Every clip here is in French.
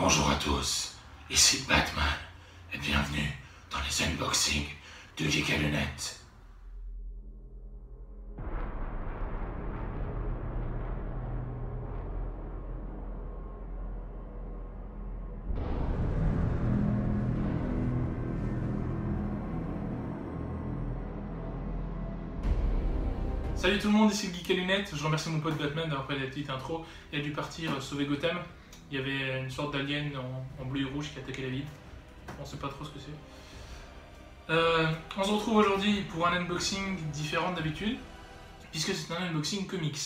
Bonjour à tous, ici Batman, et bienvenue dans les unboxings de Geek à Lunettes. Salut tout le monde, ici le Geek à Lunettes. Je remercie mon pote Batman d'avoir fait la petite intro. Il a dû partir sauver Gotham. Il y avait une sorte d'alien en bleu et rouge qui attaquait la ville. On sait pas trop ce que c'est. On se retrouve aujourd'hui pour un unboxing différent d'habitude, puisque c'est un unboxing comics.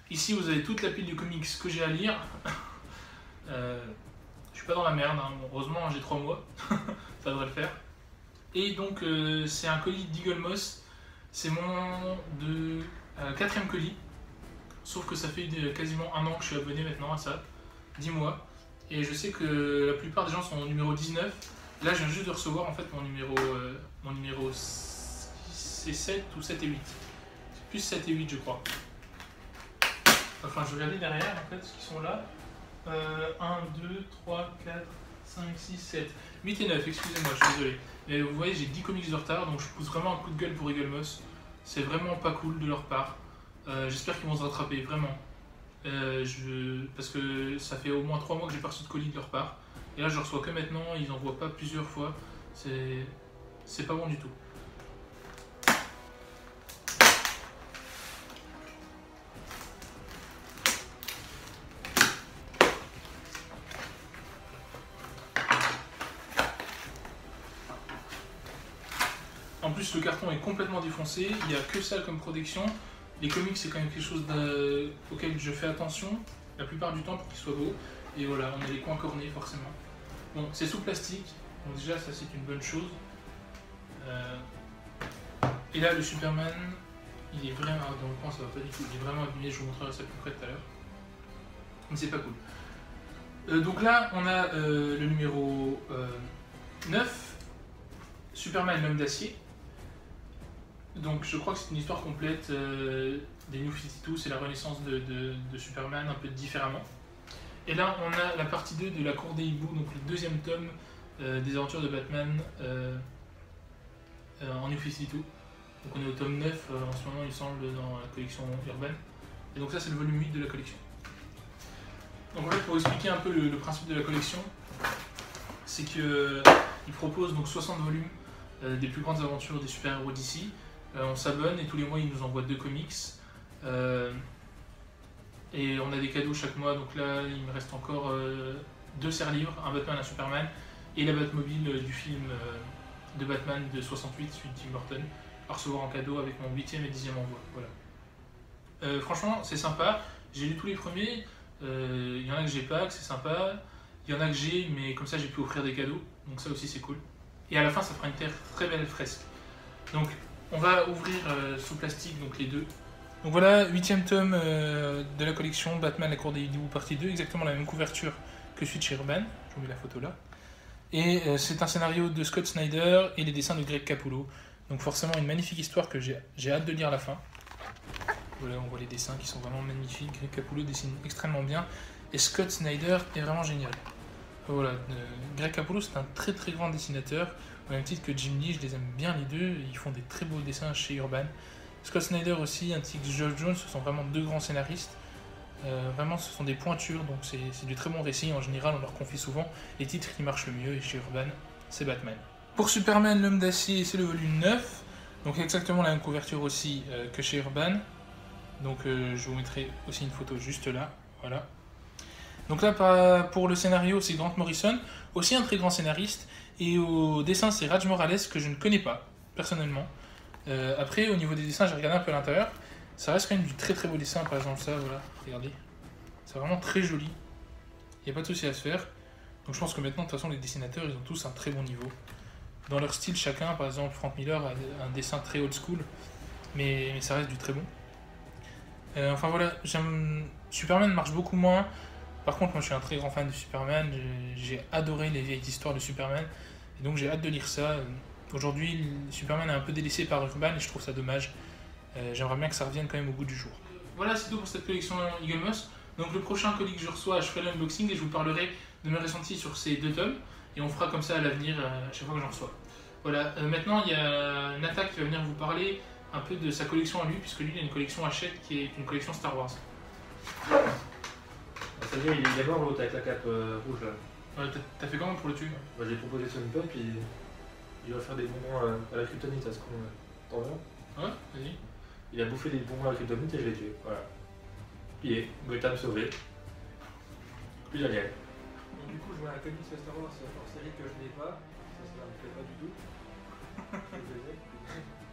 Ici vous avez toute la pile de comics que j'ai à lire. Je suis pas dans la merde, hein. Heureusement j'ai 3 mois, ça devrait le faire. Et donc c'est un colis d'Eagle Moss. C'est mon 4e colis, sauf que ça fait quasiment un an que je suis abonné maintenant à ça, 10 mois, et je sais que la plupart des gens sont au numéro 19. Là je viens juste de recevoir en fait mon numéro c'est 7 ou 7 et 8, c'est plus 7 et 8 je crois. Enfin je vais regarder derrière en fait ce qu'ils sont là, 1, 2, 3, 4, 5, 6, 7, 8 et 9, excusez-moi, je suis désolé. Mais vous voyez, j'ai 10 comics de retard, donc je pousse vraiment un coup de gueule pour Eagle Moss. C'est vraiment pas cool de leur part. J'espère qu'ils vont se rattraper, vraiment. Parce que ça fait au moins 3 mois que j'ai pas reçu de colis de leur part. Et là, je reçois que maintenant, ils envoient pas plusieurs fois. C'est pas bon du tout. En plus, le carton est complètement défoncé, il n'y a que ça comme protection. Les comics, c'est quand même quelque chose auquel je fais attention la plupart du temps pour qu'ils soient beaux. Et voilà, on a les coins cornés forcément. Bon, c'est sous plastique, donc déjà ça c'est une bonne chose. Et là, le Superman, il est vraiment. Dans le coin, ça va pas du tout. Il est vraiment abîmé, je vous montrerai ça plus près tout à l'heure. Mais c'est pas cool. Donc là, on a le numéro 9, Superman l'homme d'acier. Donc je crois que c'est une histoire complète des New 52, c'est la renaissance de Superman un peu différemment. Et là on a la partie 2 de la Cour des hiboux, donc le 2e tome des aventures de Batman en New 52. Donc on est au tome 9 en ce moment il semble dans la collection urbaine. Et donc ça c'est le volume 8 de la collection. Donc en fait pour expliquer un peu le principe de la collection, c'est qu'il propose donc 60 volumes des plus grandes aventures des super-héros d'ici. On s'abonne et tous les mois ils nous envoient 2 comics et on a des cadeaux chaque mois. Donc là il me reste encore 2 serre-livres, un Batman, un Superman et la Batmobile du film de Batman de 68, celui de Tim Burton, à recevoir en cadeau avec mon 8e et 10e envoi. Voilà. Franchement c'est sympa, j'ai lu tous les premiers, il y en a que j'ai pas, que c'est sympa, il y en a que j'ai mais comme ça j'ai pu offrir des cadeaux, donc ça aussi c'est cool. Et à la fin ça fera une très belle fresque. Donc on va ouvrir sous plastique donc les deux. Donc voilà, 8e tome de la collection Batman la Cour des hiboux partie 2, exactement la même couverture que celui de chez Urban, je vous mets la photo là. Et c'est un scénario de Scott Snyder et les dessins de Greg Capullo. Donc forcément une magnifique histoire que j'ai hâte de lire à la fin. Voilà, on voit les dessins qui sont vraiment magnifiques, Greg Capullo dessine extrêmement bien et Scott Snyder est vraiment génial. Voilà, Greg Capullo c'est un très grand dessinateur, au même titre que Jim Lee, je les aime bien les deux, ils font des très beaux dessins chez Urban. Scott Snyder aussi, ainsi que Geoff Jones, ce sont vraiment 2 grands scénaristes. Vraiment ce sont des pointures, donc c'est du très bon récit, en général on leur confie souvent les titres qui marchent le mieux, et chez Urban c'est Batman. Pour Superman l'homme d'acier, c'est le volume 9, donc exactement la même couverture aussi que chez Urban. Donc je vous mettrai aussi une photo juste là, voilà. Donc là, pour le scénario, c'est Grant Morrison, aussi un très grand scénariste, et au dessin, c'est Raj Morales, que je ne connais pas, personnellement. Après, au niveau des dessins, j'ai regardé un peu à l'intérieur, ça reste quand même du très beau dessin, par exemple ça, voilà, regardez. C'est vraiment très joli, il n'y a pas de souci à se faire. Donc je pense que maintenant, de toute façon, les dessinateurs, ils ont tous un très bon niveau. Dans leur style, chacun, par exemple, Frank Miller a un dessin très old school, mais ça reste du très bon. Enfin voilà, Superman marche beaucoup moins. Par contre, moi je suis un très grand fan de Superman, j'ai adoré les vieilles histoires de Superman, et donc j'ai hâte de lire ça. Aujourd'hui, Superman est un peu délaissé par Urban et je trouve ça dommage. J'aimerais bien que ça revienne quand même au goût du jour. Voilà, c'est tout pour cette collection Eagle Moss. Donc le prochain colis que je reçois, je ferai l'unboxing et je vous parlerai de mes ressentis sur ces 2 tomes, et on fera comme ça à l'avenir à chaque fois que j'en reçois. Voilà, maintenant il y a Nata qui va venir vous parler un peu de sa collection à lui, puisque lui il a une collection Hachette qui est une collection Star Wars. C'est-à-dire il est mort l'autre avec la cape rouge là. Ouais, t'as fait comment pour le tuer? J'ai proposé son pop, puis il va faire des bonbons à la kryptonite à ce qu'on. T'en veux? Ouais, vas-y. Il a bouffé des bonbons à la kryptonite et je l'ai tué. Voilà. Plié, Gotham sauvé. Plus de miel. Donc, du coup, je vois un comics Star Wars hors série que je n'ai pas. Ça ne me plaît pas du tout.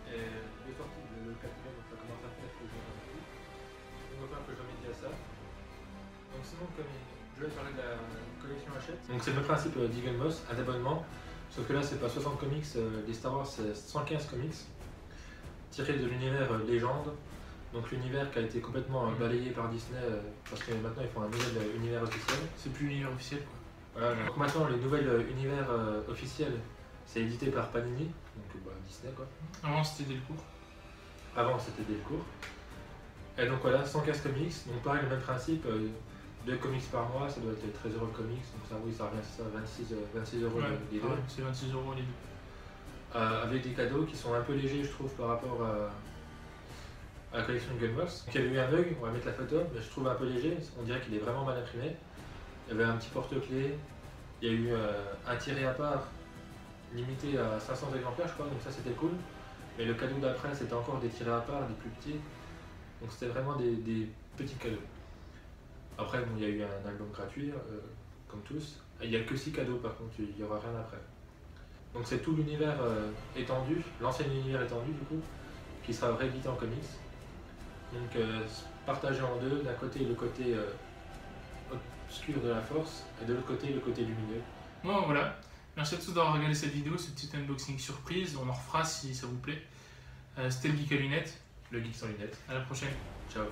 Et il est sorti le 4 mai, donc ça commence à faire que je vais faire que je remédie à ça. Donc, sinon, comme je vais parler de la collection Hachette. Donc, c'est le même principe d'Eagle Moss, un abonnement. Sauf que là, c'est pas 60 comics, les Star Wars, c'est 115 comics. Tirés de l'univers légende. Donc l'univers qui a été complètement balayé par Disney parce que maintenant ils font un nouvel univers officiel. C'est plus l'univers officiel quoi. Voilà, donc maintenant les nouvelles univers officiels c'est édité par Panini, donc Disney quoi. Avant c'était Delcourt. Avant c'était Delcourt. Et donc voilà, 115 comics, donc pareil le même principe, 2 comics par mois, ça doit être 13 € le comics, donc ça oui ça revient à ça, 26 € les deux. Ouais, c'est 26 € les deux. Avec des cadeaux qui sont un peu légers je trouve par rapport à la collection de Gunbox. Donc il y a eu un bug, on va mettre la photo, mais je trouve un peu léger, on dirait qu'il est vraiment mal imprimé. Il y avait un petit porte-clés, il y a eu un tiré à part, limité à 500 exemplaires je crois, donc ça c'était cool. Mais le cadeau d'après c'était encore des tirés à part, des plus petits. Donc c'était vraiment des petits cadeaux. Après bon, il y a eu un album gratuit, comme tous. Et il n'y a que 6 cadeaux par contre, il n'y aura rien après. Donc c'est tout l'univers étendu, l'ancien univers étendu du coup, qui sera réédité en comics. Donc partagé en deux, d'un côté le côté obscur de la force et de l'autre côté le côté lumineux. Bon voilà, merci à tous d'avoir regardé cette vidéo, ce petit unboxing surprise, on en refera si ça vous plaît. C'était le Geek à lunettes. Le geek sans lunettes. À la prochaine. Ciao.